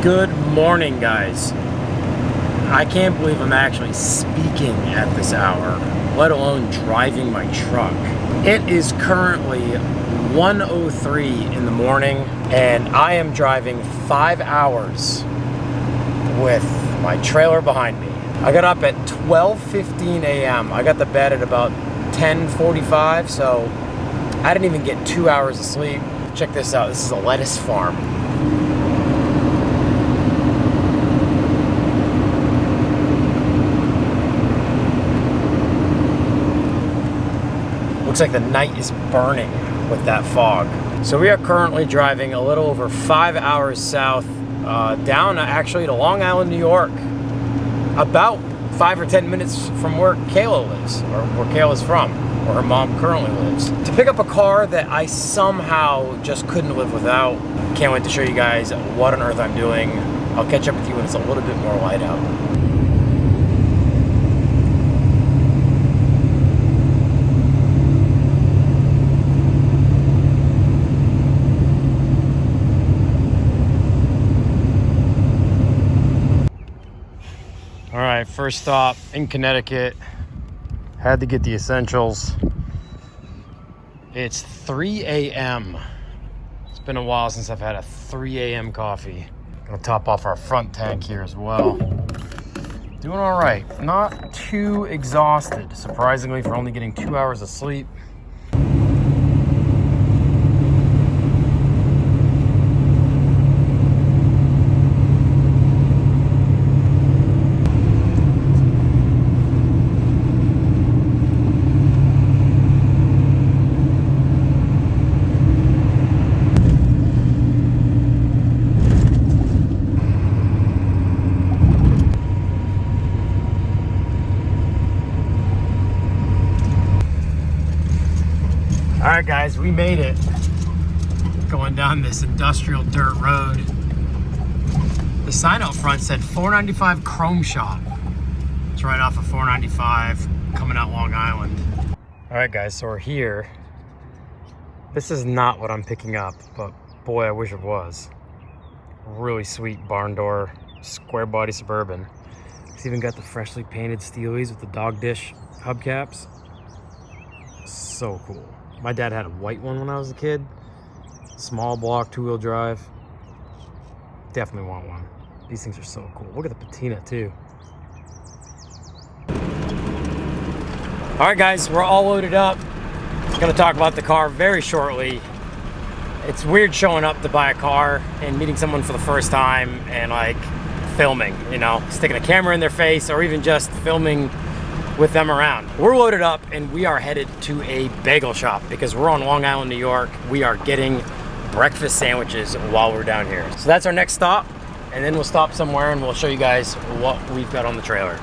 Good morning, guys. I can't believe I'm actually speaking at this hour, let alone driving my truck. It is currently 1:03 in the morning, and I am driving 5 hours with my trailer behind me. I got up at 12:15 a.m. I got to bed at about 10:45, so I didn't even get 2 hours of sleep. Check this out. This is a lettuce farm. Looks like the night is burning with that fog. So we are currently driving a little over 5 hours south, down actually to Long Island, New York. About 5 or 10 minutes from where Kayla lives, or where Kayla's from, where her mom currently lives. To pick up a car that I somehow just couldn't live without. Can't wait to show you guys what on earth I'm doing. I'll catch up with you when it's a little bit more light out. All right, first stop in Connecticut. Had to get the essentials. It's 3 a.m. It's been a while since I've had a 3 a.m. coffee. Gonna top off our front tank here as well. Doing all right, not too exhausted, surprisingly, for only getting 2 hours of sleep. All right, guys, we made it. Going down this industrial dirt road. The sign out front said 495 Chrome Shop. It's right off of 495, coming out Long Island. All right, guys, so we're here. This is not what I'm picking up, but boy, I wish it was. Really sweet barn door, square body Suburban. It's even got the freshly painted steelies with the dog dish hubcaps. So cool. My dad had a white one when I was a kid. Small block, 2-wheel drive. Definitely want one. These things are so cool. Look at the patina too. All right, guys, we're all loaded up. Gonna talk about the car very shortly. It's weird showing up to buy a car and meeting someone for the first time and like filming, you know, sticking a camera in their face or even just filming with them around. We're loaded up and we are headed to a bagel shop because we're on Long Island, New York. We are getting breakfast sandwiches while we're down here. So that's our next stop, and then we'll stop somewhere and we'll show you guys what we've got on the trailer.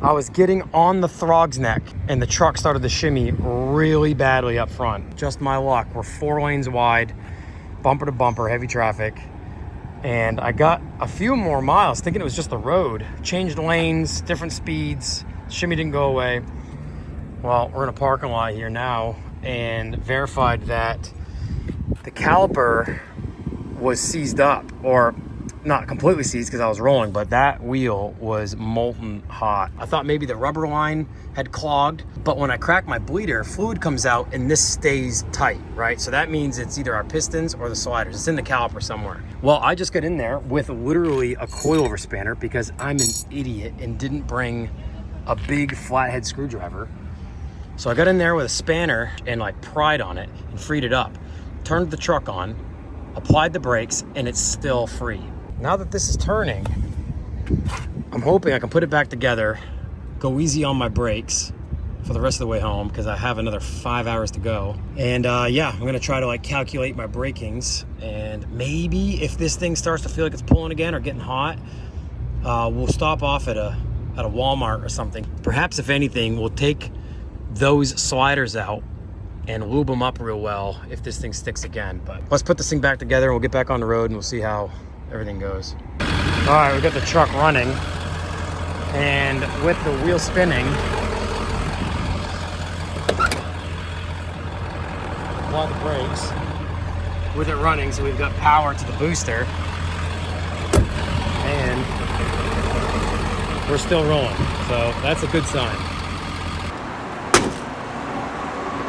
I was getting on the Throg's Neck and the truck started to shimmy really badly up front. Just my luck. We're 4 lanes wide, bumper to bumper, heavy traffic, and I got a few more miles thinking it was just the road. Changed lanes, different speeds, shimmy didn't go away. Well, we're in a parking lot here now and verified that the caliper was seized up, or not completely seized because I was rolling, but that wheel was molten hot. I thought maybe the rubber line had clogged, but when I crack my bleeder, fluid comes out and this stays tight, right? So that means it's either our pistons or the sliders. It's in the caliper somewhere. Well, I just got in there with literally a coilover spanner because I'm an idiot and didn't bring a big flathead screwdriver. So I got in there with a spanner and like pried on it and freed it up. Turned the truck on, applied the brakes, and it's still free. Now that this is turning, I'm hoping I can put it back together, go easy on my brakes for the rest of the way home because I have another 5 hours to go. And yeah, I'm gonna try to like calculate my brakings, and maybe if this thing starts to feel like it's pulling again or getting hot, we'll stop off at a Walmart or something. Perhaps if anything, we'll take those sliders out and lube them up real well if this thing sticks again. But let's put this thing back together and we'll get back on the road and we'll see how everything goes. All right, we got the truck running, and with the wheel spinning, apply the brakes with it running, so we've got power to the booster. And we're still rolling, so that's a good sign.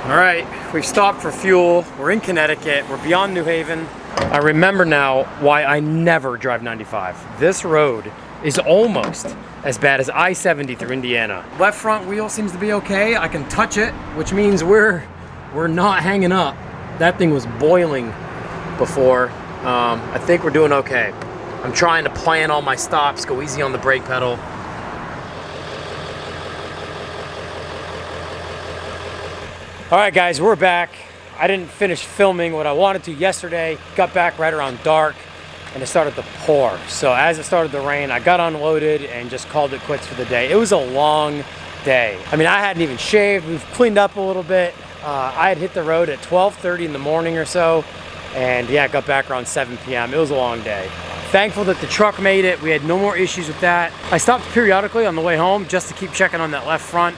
All right, we've stopped for fuel. We're in Connecticut, we're beyond New Haven. I remember now why I never drive 95. This road is almost as bad as I-70 through Indiana. Left front wheel seems to be okay. I can touch it, which means we're not hanging up. That thing was boiling before. I think we're doing okay. I'm trying to plan all my stops, go easy on the brake pedal. All right, guys, we're back. I didn't finish filming what I wanted to yesterday. Got back right around dark and it started to pour. So as it started to rain, I got unloaded and just called it quits for the day. It was a long day. I mean, I hadn't even shaved. We've cleaned up a little bit. I had hit the road at 12:30 in the morning or so. And yeah, got back around 7 p.m. It was a long day. Thankful that the truck made it. We had no more issues with that. I stopped periodically on the way home just to keep checking on that left front.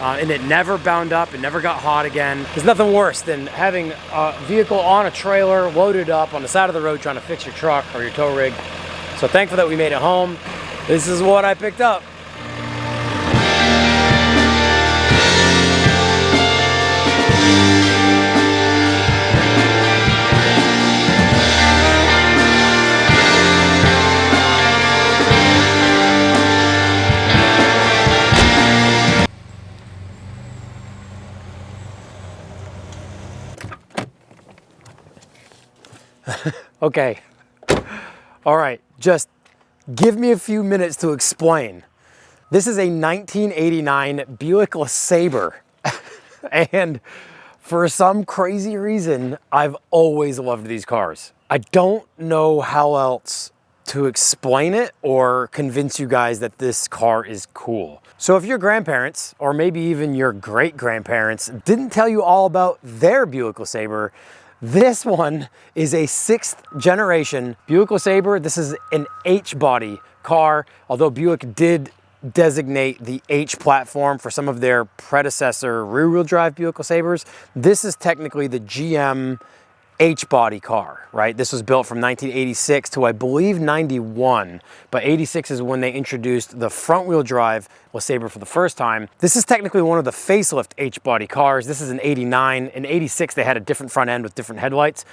And it never bound up, it never got hot again. There's nothing worse than having a vehicle on a trailer loaded up on the side of the road trying to fix your truck or your tow rig. So thankful that we made it home. This is what I picked up. Okay, all right, just give me a few minutes to explain. This is a 1989 Buick LeSabre, and for some crazy reason, I've always loved these cars. I don't know how else to explain it or convince you guys that this car is cool. So if your grandparents, or maybe even your great-grandparents, didn't tell you all about their Buick LeSabre, this one is a 6th generation Buick LeSabre. This is an H-body car, although Buick did designate the H platform for some of their predecessor rear-wheel drive Buick LeSabres. This is technically the GM H-body car, right? This was built from 1986 to, I believe, 91, but 86 is when they introduced the front-wheel drive LeSabre for the first time. This is technically one of the facelift H-body cars. This is an 89. In 86, they had a different front end with different headlights,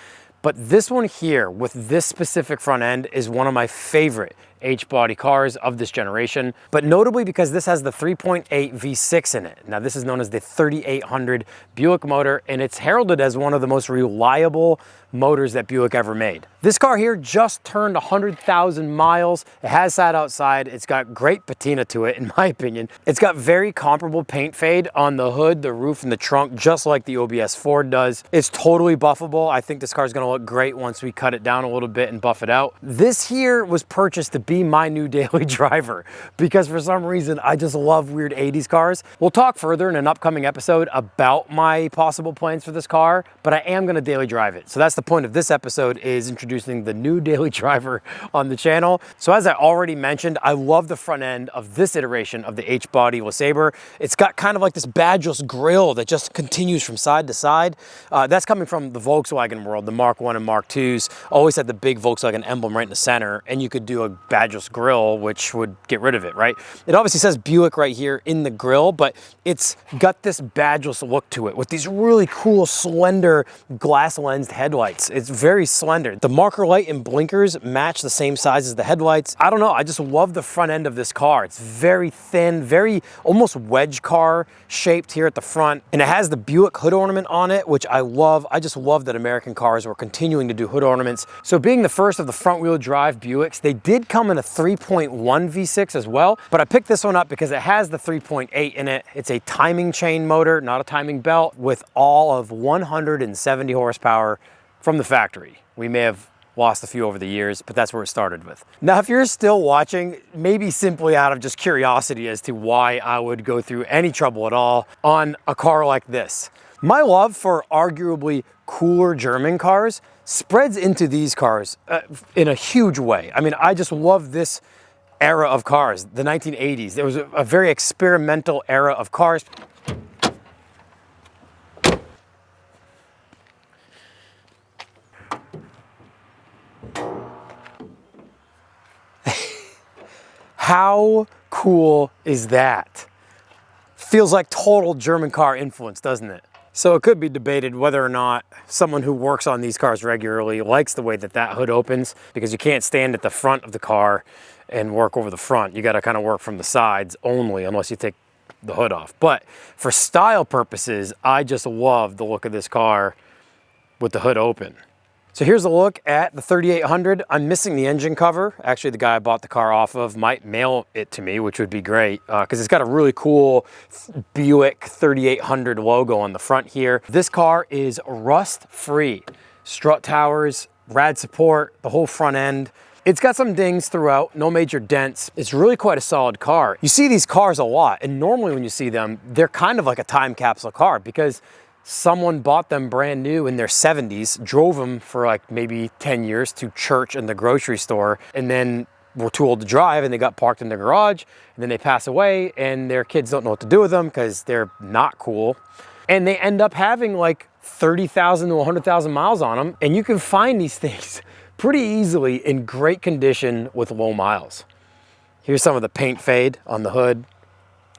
but this one here with this specific front end is one of my favorite H-body cars of this generation, but notably because this has the 3.8 V6 in it. Now this is known as the 3800 Buick motor, and it's heralded as one of the most reliable motors that Buick ever made. This car here just turned 100,000 miles. It has sat outside. It's got great patina to it, in my opinion. It's got very comparable paint fade on the hood, the roof, and the trunk, just like the OBS Ford does. It's totally buffable. I think this car is gonna look great once we cut it down a little bit and buff it out. This here was purchased to be my new daily driver because for some reason, I just love weird 80s cars. We'll talk further in an upcoming episode about my possible plans for this car, but I am gonna daily drive it. So that's the point of this episode, is introducing the new daily driver on the channel. So as I already mentioned, I love the front end of this iteration of the H-body LeSabre. It's got kind of like this badgeless grille that just continues from side to side. That's coming from the Volkswagen world. The Mark 1 and Mark 2s always had the big Volkswagen emblem right in the center, and you could do a badgeless grille, which would get rid of it, right? It obviously says Buick right here in the grille, but it's got this badgeless look to it with these really cool, slender glass lensed headlights. It's very slender. The marker light and blinkers match the same size as the headlights. I don't know, I just love the front end of this car. It's very thin, very almost wedge car shaped here at the front, and it has the Buick hood ornament on it, which I love. I just love that American cars were continuing to do hood ornaments. So being the first of the front wheel drive Buicks, they did come in a 3.1 V6 as well, but I picked this one up because it has the 3.8 in it. It's a timing chain motor, not a timing belt, with all of 170 horsepower from the factory. We may have lost a few over the years, but that's where it started with. Now, if you're still watching, maybe simply out of just curiosity as to why I would go through any trouble at all on a car like this, my love for arguably cooler German cars spreads into these cars in a huge way. I mean, I just love this era of cars, the 1980s. There was a very experimental era of cars. How cool is that? Feels like total German car influence, doesn't it? So it could be debated whether or not someone who works on these cars regularly likes the way that that hood opens, because you can't stand at the front of the car and work over the front. You got to kind of work from the sides only, unless you take the hood off. But for style purposes, I just love the look of this car with the hood open. So here's a look at the 3800. I'm missing the engine cover. Actually, the guy I bought the car off of might mail it to me, which would be great, because it's got a really cool Buick 3800 logo on the front here. This car is rust-free. Strut towers, rad support, the whole front end. It's got some dings throughout, no major dents. It's really quite a solid car. You see these cars a lot, and normally when you see them, they're kind of like a time capsule car, because someone bought them brand new in their 70s, drove them for like maybe 10 years to church and the grocery store, and then were too old to drive and they got parked in the garage, and then they pass away and their kids don't know what to do with them because they're not cool. And they end up having like 30,000 to 100,000 miles on them. And you can find these things pretty easily in great condition with low miles. Here's some of the paint fade on the hood.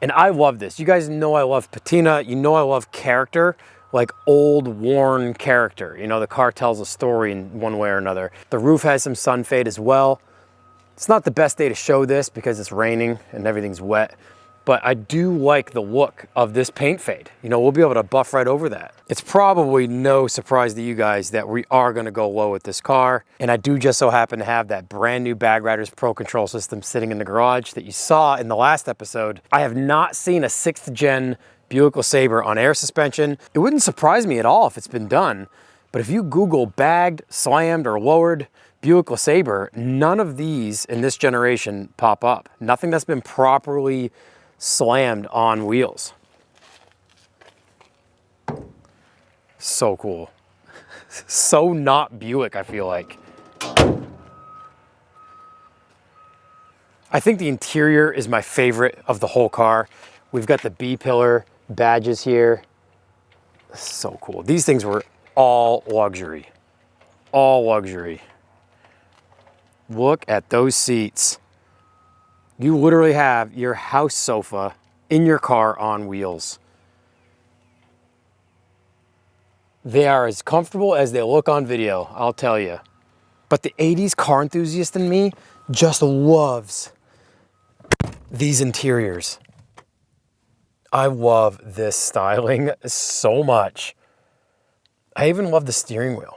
And I love this. You guys know I love patina. You know I love character, like old worn character. You know, the car tells a story in one way or another. The roof has some sun fade as well. It's not the best day to show this because it's raining and everything's wet, but I do like the look of this paint fade. You know, we'll be able to buff right over that. It's probably no surprise to you guys that we are gonna go low with this car. And I do just so happen to have that brand new Bag Riders Pro Control System sitting in the garage that you saw in the last episode. I have not seen a 6th gen Buick LeSabre on air suspension. It wouldn't surprise me at all if it's been done, but if you Google bagged, slammed, or lowered Buick LeSabre, none of these in this generation pop up. Nothing that's been properly slammed on wheels. So cool. So not Buick, I feel like. I think the interior is my favorite of the whole car. We've got the B-pillar badges here. So cool. These things were all luxury. All luxury. Look at those seats. You literally have your house sofa in your car on wheels. They are as comfortable as they look on video, I'll tell you. But the 80s car enthusiast in me just loves these interiors. I love this styling so much. I even love the steering wheel.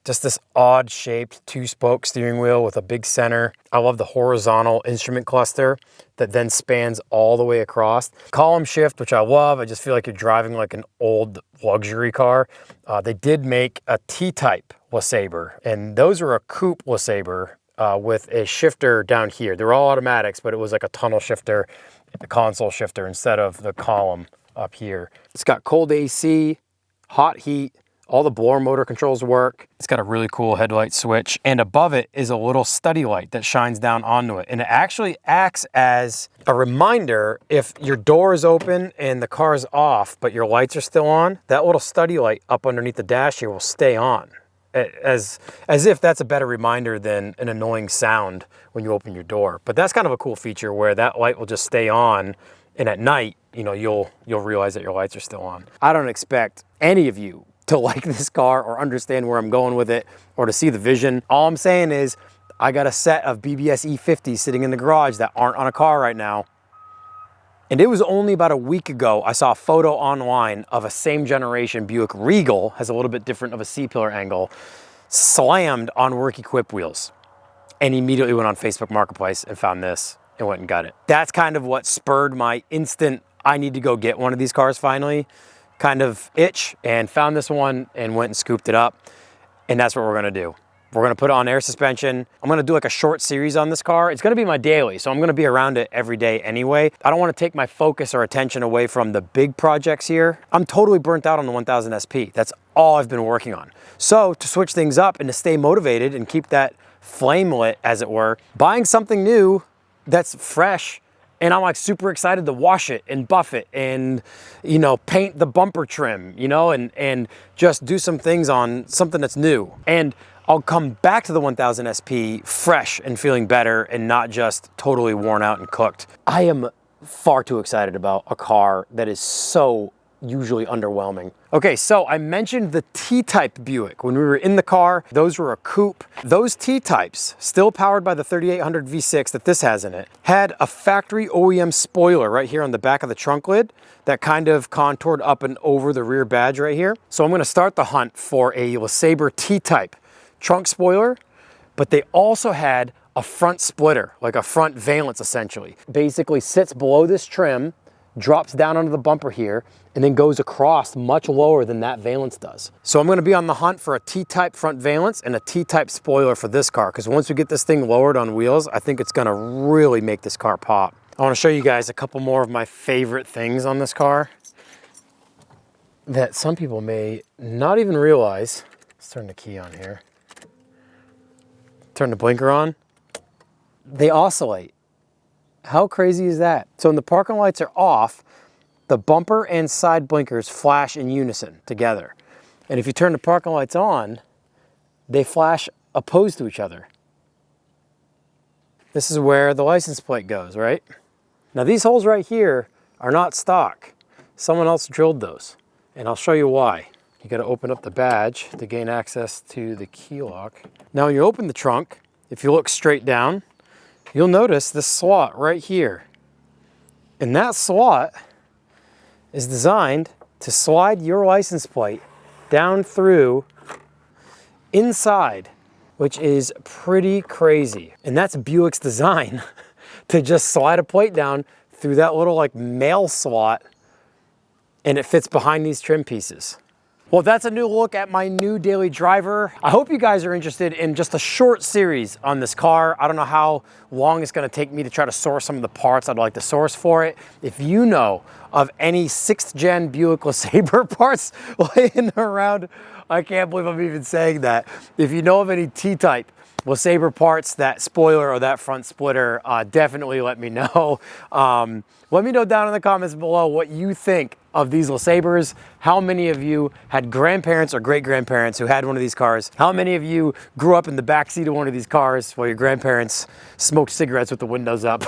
Just this odd shaped 2-spoke steering wheel with a big center. I love the horizontal instrument cluster that then spans all the way across. Column shift, which I love. I just feel like you're driving like an old luxury car. They did make a T-type LeSabre, and those were a coupe LeSabre with a shifter down here. They were all automatics, but it was like a tunnel shifter, a console shifter instead of the column up here. It's got cold AC, hot heat, all the blower motor controls work. It's got a really cool headlight switch, and above it is a little study light that shines down onto it. And it actually acts as a reminder if your door is open and the car is off, but your lights are still on, that little study light up underneath the dash here will stay on. As if that's a better reminder than an annoying sound when you open your door. But that's kind of a cool feature where that light will just stay on, and at night, you know, you'll realize that your lights are still on. I don't expect any of you to like this car or understand where I'm going with it or to see the vision. All I'm saying is I got a set of BBS E50s sitting in the garage that aren't on a car right now. And it was only about a week ago I saw a photo online of a same generation Buick Regal, has a little bit different of a C-pillar angle, slammed on work equipped wheels. And immediately went on Facebook Marketplace and found this and went and got it. That's kind of what spurred my instant, I need to go get one of these cars finally, kind of itch, and found this one and went and scooped it up. And that's what we're gonna do. We're gonna put it on air suspension. I'm gonna do like a short series on this car. It's gonna be my daily, so I'm gonna be around it every day anyway. I don't wanna take my focus or attention away from the big projects here. I'm totally burnt out on the 1000 SP. That's all I've been working on. So to switch things up and to stay motivated and keep that flame lit, as it were, buying something new that's fresh, and I'm like super excited to wash it and buff it and, you know, paint the bumper trim, you know, and just do some things on something that's new. And I'll come back to the 1000 SP fresh and feeling better and not just totally worn out and cooked. I am far too excited about a car that is so usually underwhelming. Okay, so I mentioned the T-Type Buick. When we were in the car, those were a coupe. Those T-Types, still powered by the 3800 V6 that this has in it, had a factory OEM spoiler right here on the back of the trunk lid that kind of contoured up and over the rear badge right here. So I'm gonna start the hunt for a LeSabre T-Type trunk spoiler, but they also had a front splitter, like a front valance essentially. Basically sits below this trim, drops down onto the bumper here, and then goes across much lower than that valance does. So I'm gonna be on the hunt for a T-Type front valance and a T-Type spoiler for this car, because once we get this thing lowered on wheels, I think it's gonna really make this car pop. I wanna show you guys a couple more of my favorite things on this car that some people may not even realize. Let's turn the key on here. Turn the blinker on. They oscillate. How crazy is that? So when the parking lights are off, the bumper and side blinkers flash in unison together. And if you turn the parking lights on, they flash opposed to each other. This is where the license plate goes, right? Now these holes right here are not stock. Someone else drilled those, and I'll show you why. You gotta open up the badge to gain access to the key lock. Now when you open the trunk, if you look straight down, you'll notice this slot right here. And that slot is designed to slide your license plate down through inside, which is pretty crazy. And that's Buick's design to just slide a plate down through that little like mail slot, and it fits behind these trim pieces. Well, that's a new look at my new daily driver. I hope you guys are interested in just a short series on this car. I don't know how long it's gonna take me to try to source some of the parts I'd like to source for it. If you know of any 6th gen Buick LeSabre parts laying around, I can't believe I'm even saying that. If you know of any T-Type LeSabre parts, that spoiler or that front splitter, definitely let me know. Let me know down in the comments below what you think of these LeSabres. How many of you had grandparents or great-grandparents who had one of these cars? How many of you grew up in the backseat of one of these cars while your grandparents smoked cigarettes with the windows up?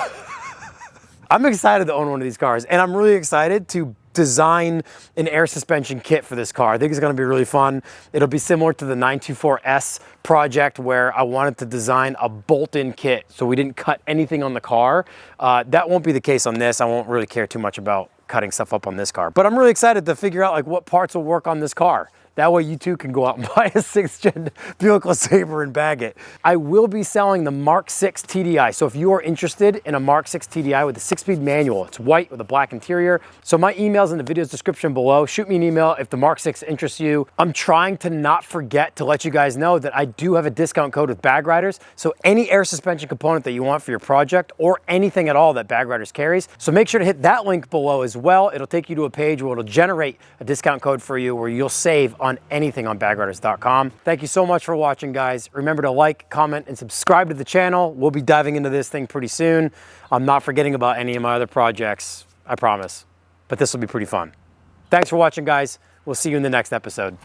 I'm excited to own one of these cars, and I'm really excited to design an air suspension kit for this car. I think it's gonna be really fun. It'll be similar to the 924S project where I wanted to design a bolt-in kit so we didn't cut anything on the car. That won't be the case on this. I won't really care too much about cutting stuff up on this car, but I'm really excited to figure out like what parts will work on this car. That way you too can go out and buy a 6th gen Buick LeSabre and bag it. I will be selling the Mark 6 TDI. So if you are interested in a Mark 6 TDI with a 6-speed manual, it's white with a black interior. So my email's in the video's description below. Shoot me an email if the Mark 6 interests you. I'm trying to not forget to let you guys know that I do have a discount code with Bag Riders. So any air suspension component that you want for your project or anything at all that Bag Riders carries. So make sure to hit that link below as well. It'll take you to a page where it'll generate a discount code for you where you'll save on anything on bagriders.com. Thank you so much for watching, guys. Remember to like, comment, and subscribe to the channel. We'll be diving into this thing pretty soon. I'm not forgetting about any of my other projects, I promise. But this will be pretty fun. Thanks for watching, guys. We'll see you in the next episode.